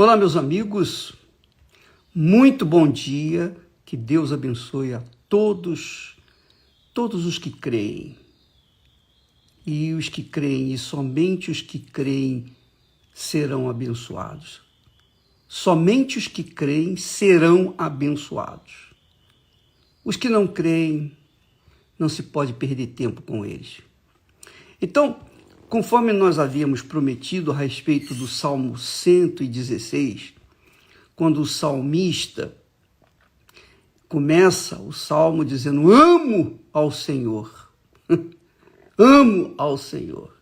Olá, meus amigos, muito bom dia, que Deus abençoe a todos os que creem. E os que creem, e somente os que creem serão abençoados. Somente os que creem serão abençoados. Os que não creem, não se pode perder tempo com eles. Então, conforme nós havíamos prometido a respeito do Salmo 116, quando o salmista começa o salmo dizendo: amo ao Senhor, amo ao Senhor.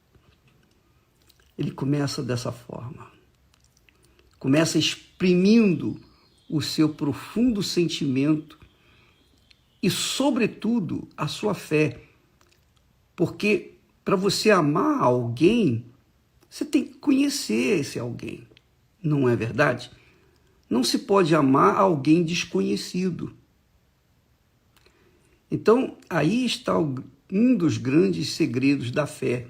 Ele começa dessa forma, começa exprimindo o seu profundo sentimento e, sobretudo, a sua fé, porque para você amar alguém, você tem que conhecer esse alguém, não é verdade? Não se pode amar alguém desconhecido. Então, aí está um dos grandes segredos da fé.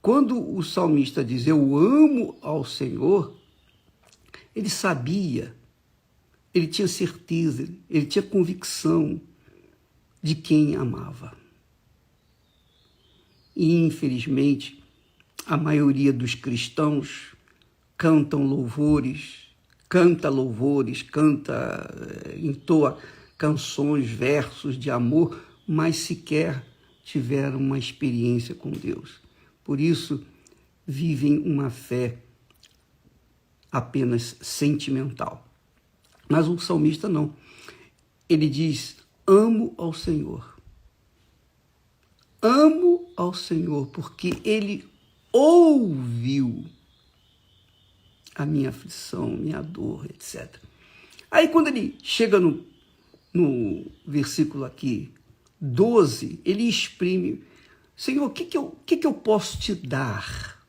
Quando o salmista diz, eu amo ao Senhor, ele sabia, ele tinha certeza, ele tinha convicção de quem amava. E, infelizmente, a maioria dos cristãos entoa canções, versos de amor, mas sequer tiveram uma experiência com Deus. Por isso, vivem uma fé apenas sentimental. Mas o salmista não. Ele diz, amo ao Senhor. Amo ao Senhor, porque Ele ouviu a minha aflição, minha dor, etc. Aí quando ele chega no versículo aqui, 12, ele exprime, Senhor, o que eu posso te dar?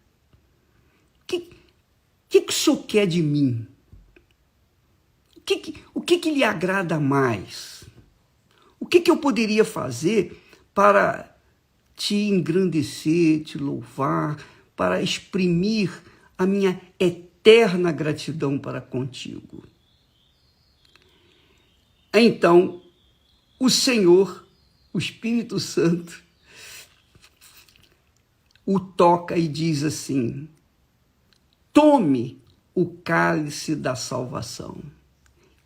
O que o Senhor quer de mim? O que lhe agrada mais? O que eu poderia fazer para te engrandecer, te louvar, para exprimir a minha eterna gratidão para contigo? Então, o Senhor, o Espírito Santo, o toca e diz assim, tome o cálice da salvação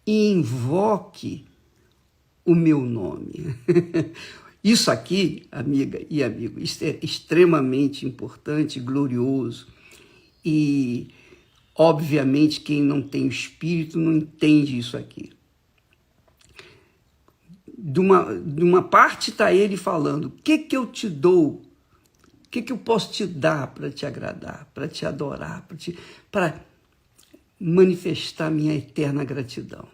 e invoque o meu nome. Isso aqui, amiga e amigo, isso é extremamente importante, glorioso. E, obviamente, quem não tem o Espírito não entende isso aqui. De uma parte está ele falando, o que eu te dou? O que eu posso te dar para te agradar, para te adorar, para manifestar minha eterna gratidão?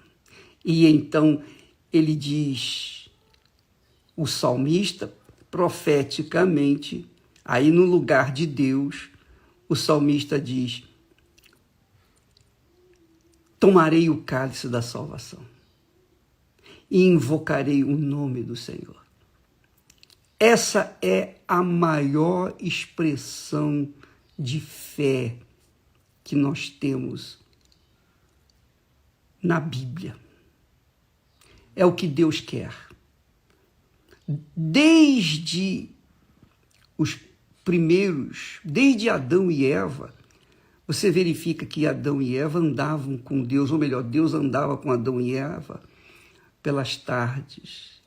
E então ele diz, o salmista, profeticamente, aí no lugar de Deus, o salmista diz, tomarei o cálice da salvação e invocarei o nome do Senhor. Essa é a maior expressão de fé que nós temos na Bíblia. É o que Deus quer. Desde os primeiros, desde Adão e Eva, você verifica que Adão e Eva andavam com Deus, ou melhor, Deus andava com Adão e Eva pelas tardes.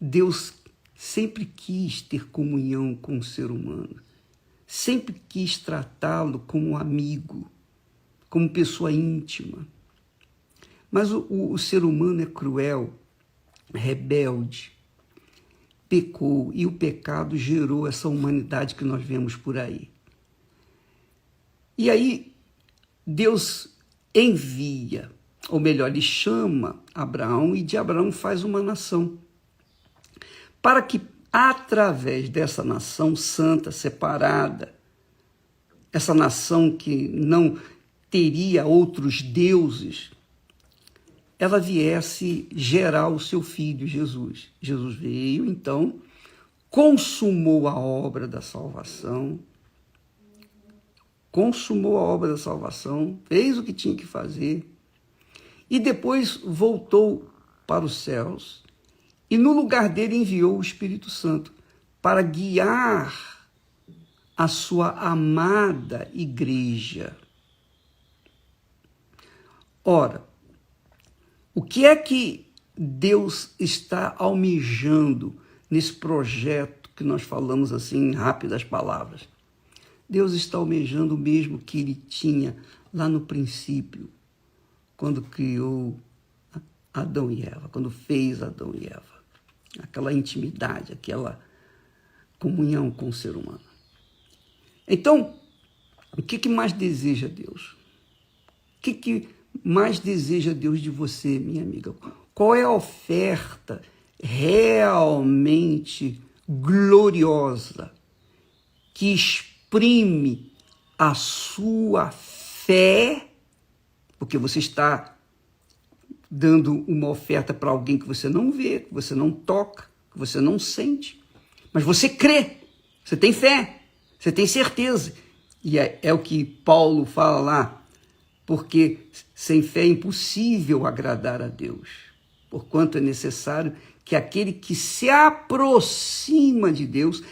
Deus sempre quis ter comunhão com o ser humano, sempre quis tratá-lo como amigo, como pessoa íntima. Mas o ser humano é cruel, rebelde, pecou, e o pecado gerou essa humanidade que nós vemos por aí. E aí Deus envia, ou melhor, ele chama Abraão, e de Abraão faz uma nação, para que, através dessa nação santa, separada, essa nação que não teria outros deuses, ela viesse gerar o seu filho, Jesus. Jesus veio, então, consumou a obra da salvação, consumou a obra da salvação, fez o que tinha que fazer, e depois voltou para os céus, e no lugar dele enviou o Espírito Santo para guiar a sua amada igreja. Ora, o que é que Deus está almejando nesse projeto que nós falamos assim em rápidas palavras? Deus está almejando o mesmo que ele tinha lá no princípio, quando criou Adão e Eva, quando fez Adão e Eva. Aquela intimidade, aquela comunhão com o ser humano. Então, o que mais deseja Deus? O que mais deseja Deus de você, minha amiga? Qual é a oferta realmente gloriosa que exprime a sua fé, porque você está dando uma oferta para alguém que você não vê, que você não toca, que você não sente, mas você crê, você tem fé, você tem certeza. E é o que Paulo fala lá, porque sem fé é impossível agradar a Deus, porquanto é necessário que aquele que se aproxima de Deus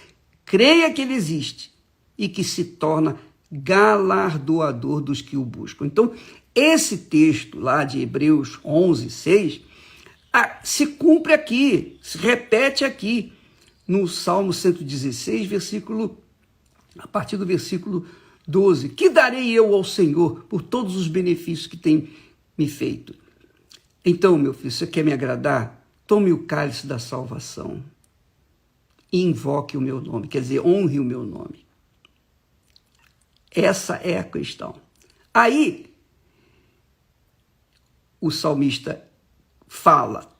creia que ele existe e que se torna galardoador dos que o buscam. Então, esse texto lá de Hebreus 11, 6, se cumpre aqui, se repete aqui no Salmo 116, a partir do versículo 12. Que darei eu ao Senhor por todos os benefícios que tem me feito? Então, meu filho, você quer me agradar? Tome o cálice da salvação e invoque o meu nome, quer dizer, honre o meu nome. Essa é a questão. Aí, o salmista fala: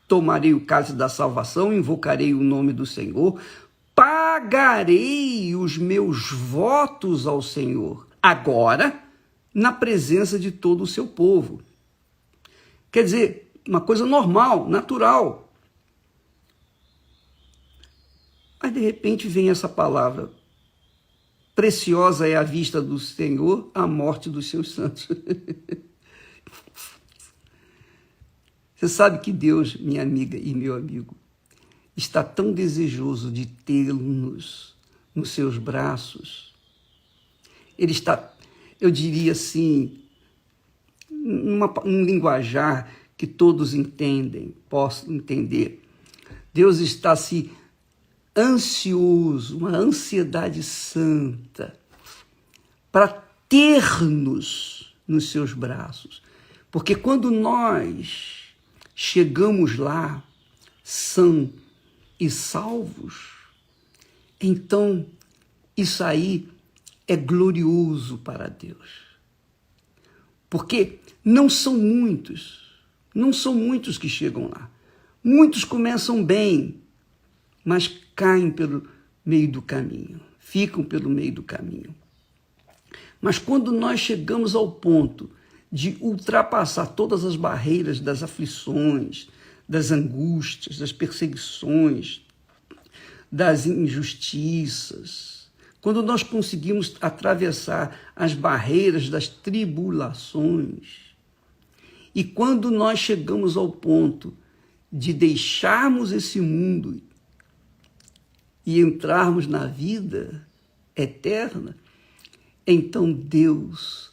tomarei o cálice da salvação, invocarei o nome do Senhor, pagarei os meus votos ao Senhor, agora, na presença de todo o seu povo. Quer dizer, uma coisa normal, natural. Mas, de repente, vem essa palavra: preciosa é a vista do Senhor, a morte dos seus santos. Você sabe que Deus, minha amiga e meu amigo, está tão desejoso de tê-los nos seus braços. Ele está, eu diria assim, num linguajar que todos entendem, possam entender. Deus está ansioso, uma ansiedade santa, para ter-nos nos seus braços. Porque quando nós chegamos lá, são e salvos, então isso aí é glorioso para Deus. Porque não são muitos que chegam lá. Muitos começam bem, mas caem pelo meio do caminho, ficam pelo meio do caminho. Mas quando nós chegamos ao ponto de ultrapassar todas as barreiras das aflições, das angústias, das perseguições, das injustiças, quando nós conseguimos atravessar as barreiras das tribulações, e quando nós chegamos ao ponto de deixarmos esse mundo e entrarmos na vida eterna, então Deus,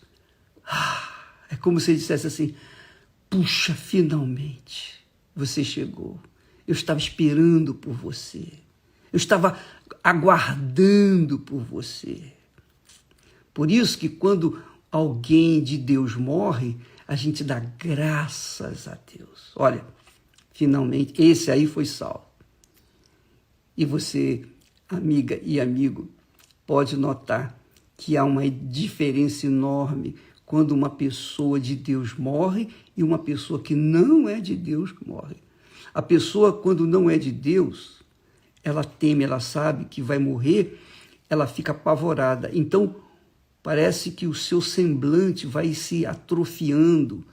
é como se ele dissesse assim: puxa, finalmente você chegou. Eu estava esperando por você. Eu estava aguardando por você. Por isso que quando alguém de Deus morre, a gente dá graças a Deus. Olha, finalmente, esse aí foi salvo. E você, amiga e amigo, pode notar que há uma diferença enorme quando uma pessoa de Deus morre e uma pessoa que não é de Deus morre. A pessoa, quando não é de Deus, ela teme, ela sabe que vai morrer, ela fica apavorada. Então, parece que o seu semblante vai se atrofiando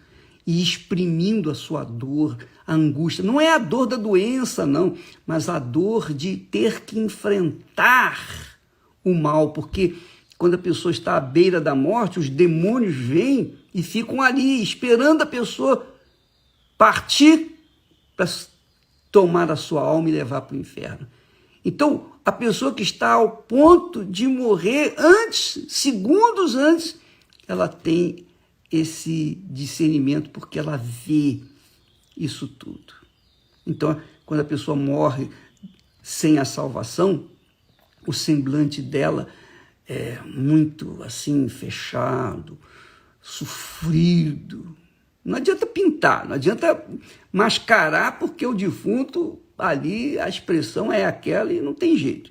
e exprimindo a sua dor, a angústia. Não é a dor da doença, não, mas a dor de ter que enfrentar o mal, porque quando a pessoa está à beira da morte, os demônios vêm e ficam ali, esperando a pessoa partir para tomar a sua alma e levar para o inferno. Então, a pessoa que está ao ponto de morrer antes, segundos antes, ela tem esse discernimento porque ela vê isso tudo. Então, quando a pessoa morre sem a salvação, o semblante dela é muito assim, fechado, sofrido. Não adianta pintar, não adianta mascarar, porque o defunto, ali a expressão é aquela e não tem jeito.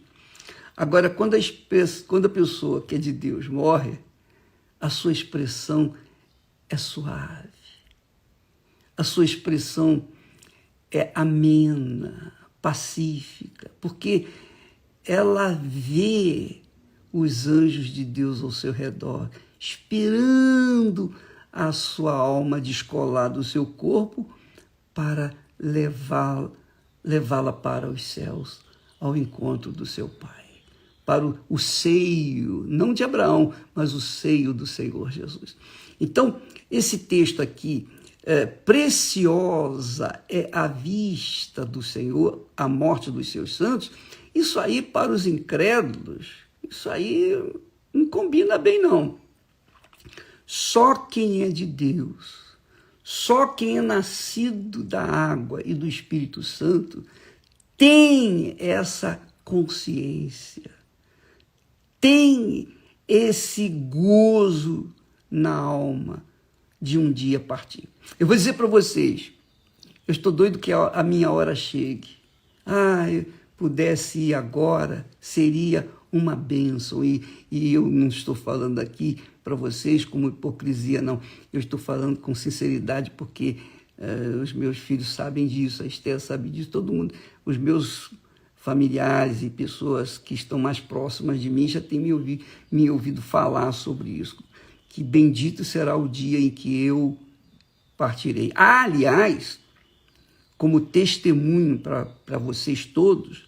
Agora, quando a pessoa que é de Deus morre, a sua expressão é suave, a sua expressão é amena, pacífica, porque ela vê os anjos de Deus ao seu redor, esperando a sua alma descolar do seu corpo para levá-la para os céus, ao encontro do seu Pai, para o seio, não de Abraão, mas o seio do Senhor Jesus. Então, esse texto aqui, preciosa é a vista do Senhor, a morte dos seus santos, isso aí para os incrédulos, isso aí não combina bem não. Só quem é de Deus, só quem é nascido da água e do Espírito Santo tem essa consciência, tem esse gozo na alma de um dia partir. Eu vou dizer para vocês, eu estou doido que a minha hora chegue. Eu pudesse ir agora, seria uma bênção. E eu não estou falando aqui para vocês como hipocrisia, não. Eu estou falando com sinceridade, porque os meus filhos sabem disso, a Esther sabe disso, todo mundo, os meus familiares e pessoas que estão mais próximas de mim já têm me ouvido falar sobre isso, que bendito será o dia em que eu partirei. Aliás, como testemunho para vocês todos,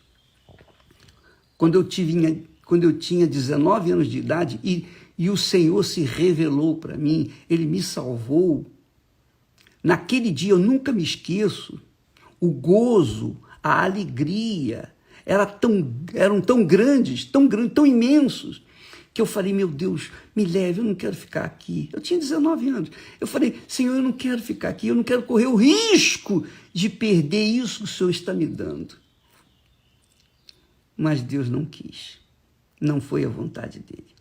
quando eu tinha 19 anos de idade e o Senhor se revelou para mim, Ele me salvou, naquele dia eu nunca me esqueço, o gozo, a alegria, eram tão grandes, tão imensos, que eu falei, meu Deus, me leve, eu não quero ficar aqui. Eu tinha 19 anos. Eu falei, Senhor, eu não quero ficar aqui, eu não quero correr o risco de perder isso que o Senhor está me dando. Mas Deus não quis, não foi a vontade dele.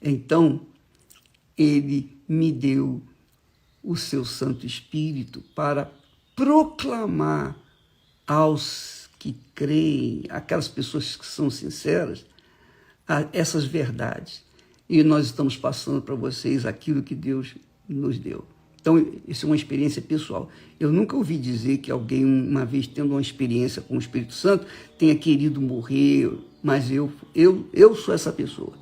Então, ele me deu o seu Santo Espírito para proclamar aos que creem, aquelas pessoas que são sinceras, essas verdades. E nós estamos passando para vocês aquilo que Deus nos deu. Então, isso é uma experiência pessoal. Eu nunca ouvi dizer que alguém, uma vez tendo uma experiência com o Espírito Santo, tenha querido morrer, mas eu sou essa pessoa.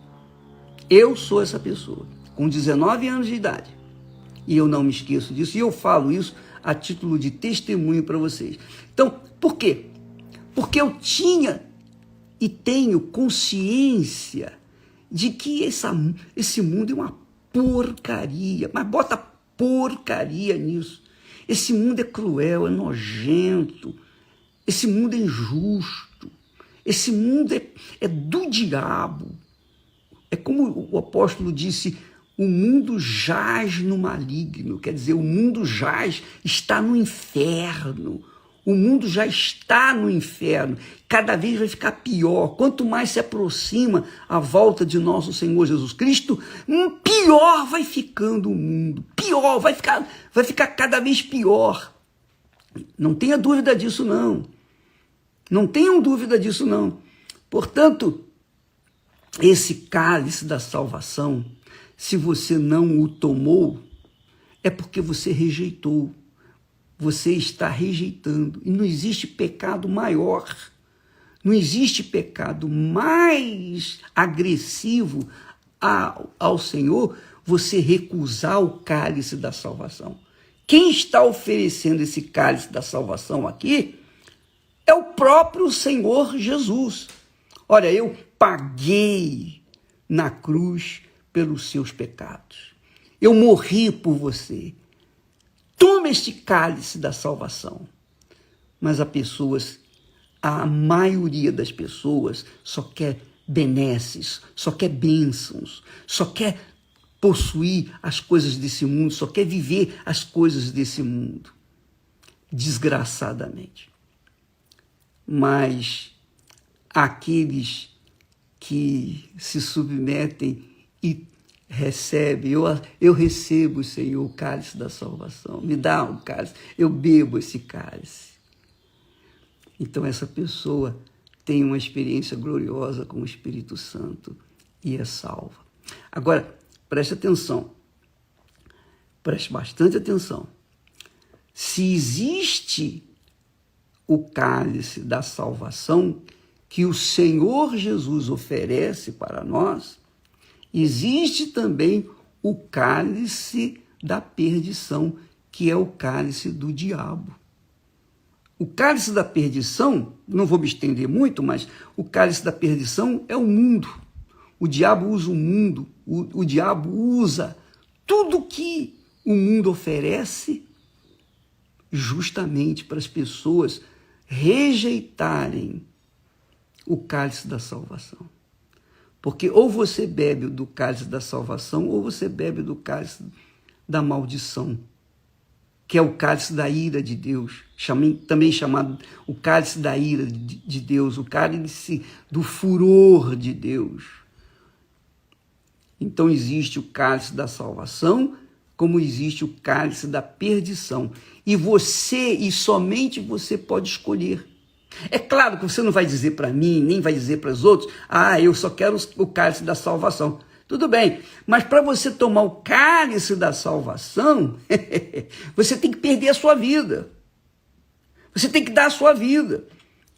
Eu sou essa pessoa, com 19 anos de idade. E eu não me esqueço disso, e eu falo isso a título de testemunho para vocês. Então, por quê? Porque eu tinha e tenho consciência de que esse mundo é uma porcaria, mas bota porcaria nisso. Esse mundo é cruel, é nojento, esse mundo é injusto, esse mundo é do diabo. É como o apóstolo disse, o mundo jaz no maligno, quer dizer, o mundo está no inferno. O mundo já está no inferno, cada vez vai ficar pior. Quanto mais se aproxima a volta de nosso Senhor Jesus Cristo, pior vai ficando o mundo, pior, vai ficar cada vez pior. Não tenha dúvida disso, não. Não tenham dúvida disso, não. Portanto, esse cálice da salvação, se você não o tomou, é porque você rejeitou. Você está rejeitando. E não existe pecado maior, não existe pecado mais agressivo ao Senhor, você recusar o cálice da salvação. Quem está oferecendo esse cálice da salvação aqui é o próprio Senhor Jesus. Olha, eu paguei na cruz pelos seus pecados. Eu morri por você. Toma este cálice da salvação. Mas a maioria das pessoas só quer benesses, só quer bênçãos, só quer possuir as coisas desse mundo, só quer viver as coisas desse mundo. Desgraçadamente. Mas aqueles que se submetem e recebem, eu recebo, Senhor, o cálice da salvação, me dá um cálice, eu bebo esse cálice. Então essa pessoa tem uma experiência gloriosa com o Espírito Santo e é salva. Agora, preste atenção, preste bastante atenção. Se existe o cálice da salvação que o Senhor Jesus oferece para nós, existe também o cálice da perdição, que é o cálice do diabo. O cálice da perdição, não vou me estender muito, mas o cálice da perdição é o mundo. O diabo usa o mundo, o diabo usa tudo que o mundo oferece justamente para as pessoas rejeitarem o cálice da salvação. Porque ou você bebe do cálice da salvação, ou você bebe do cálice da maldição, que é o cálice da ira de Deus, também chamado o cálice da ira de Deus, o cálice do furor de Deus. Então existe o cálice da salvação, como existe o cálice da perdição. E você, e somente você, pode escolher. É claro que você não vai dizer para mim, nem vai dizer para os outros, eu só quero o cálice da salvação. Tudo bem, mas para você tomar o cálice da salvação, você tem que perder a sua vida. Você tem que dar a sua vida.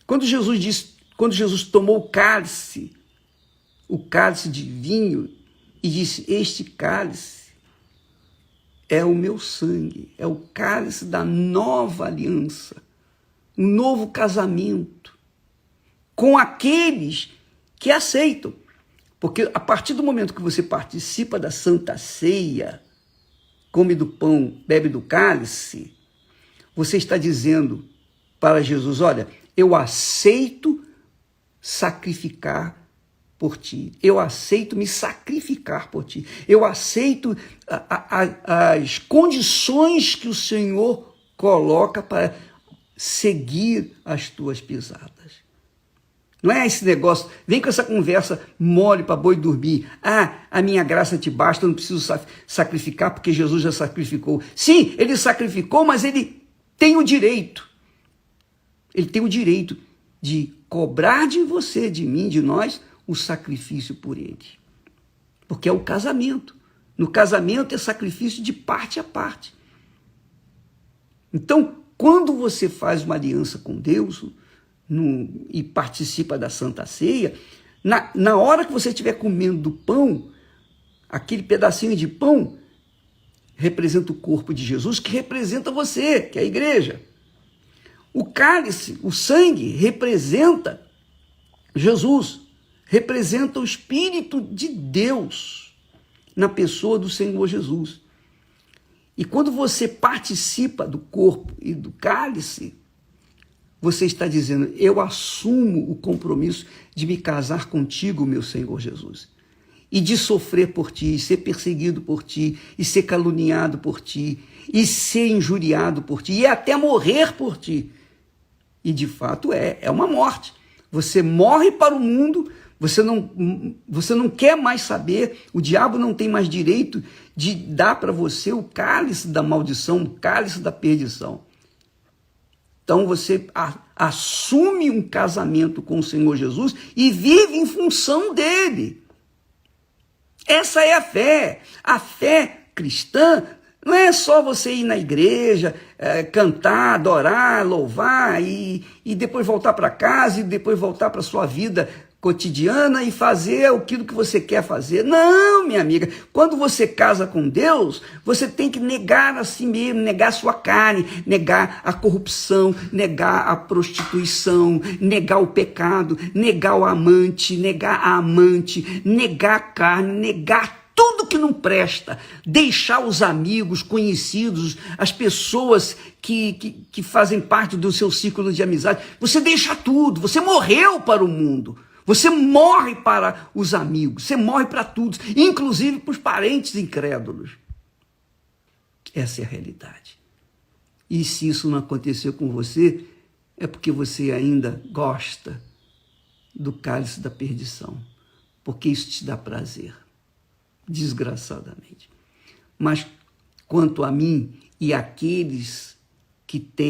Quando Jesus tomou o cálice de vinho, e disse: este cálice é o meu sangue, é o cálice da nova aliança, um novo casamento com aqueles que aceitam. Porque a partir do momento que você participa da Santa Ceia, come do pão, bebe do cálice, você está dizendo para Jesus: olha, eu aceito sacrificar por ti, eu aceito me sacrificar por ti, eu aceito as condições que o Senhor coloca para seguir as tuas pisadas. Não é esse negócio, vem com essa conversa mole para boi dormir. A minha graça te basta, eu não preciso sacrificar porque Jesus já sacrificou. Sim, ele sacrificou, mas ele tem o direito. Ele tem o direito de cobrar de você, de mim, de nós, o sacrifício por ele. Porque é o casamento. No casamento é sacrifício de parte a parte. Então, quando você faz uma aliança com Deus e participa da Santa Ceia, na hora que você estiver comendo do pão, aquele pedacinho de pão representa o corpo de Jesus, que representa você, que é a igreja. O cálice, o sangue, representa Jesus, representa o Espírito de Deus na pessoa do Senhor Jesus. E quando você participa do corpo e do cálice, você está dizendo: eu assumo o compromisso de me casar contigo, meu Senhor Jesus, e de sofrer por ti, e ser perseguido por ti, e ser caluniado por ti, e ser injuriado por ti, e até morrer por ti. E de fato é uma morte. Você morre para o mundo, você não quer mais saber, o diabo não tem mais direito de dar para você o cálice da maldição, o cálice da perdição. Então você assume um casamento com o Senhor Jesus e vive em função dele. Essa é a fé. A fé cristã não é só você ir na igreja, cantar, adorar, louvar e depois voltar para casa e depois voltar para a sua vida cotidiana e fazer aquilo que você quer fazer. Não, minha amiga, quando você casa com Deus, você tem que negar a si mesmo, negar a sua carne, negar a corrupção, negar a prostituição, negar o pecado, negar o amante, negar a amante, negar a carne, negar tudo que não presta, deixar os amigos, conhecidos, as pessoas que fazem parte do seu círculo de amizade, você deixa tudo, você morreu para o mundo, você morre para os amigos, você morre para tudo, inclusive para os parentes incrédulos. Essa é a realidade. E se isso não aconteceu com você, é porque você ainda gosta do cálice da perdição, porque isso te dá prazer. Desgraçadamente. Mas quanto a mim e aqueles que têm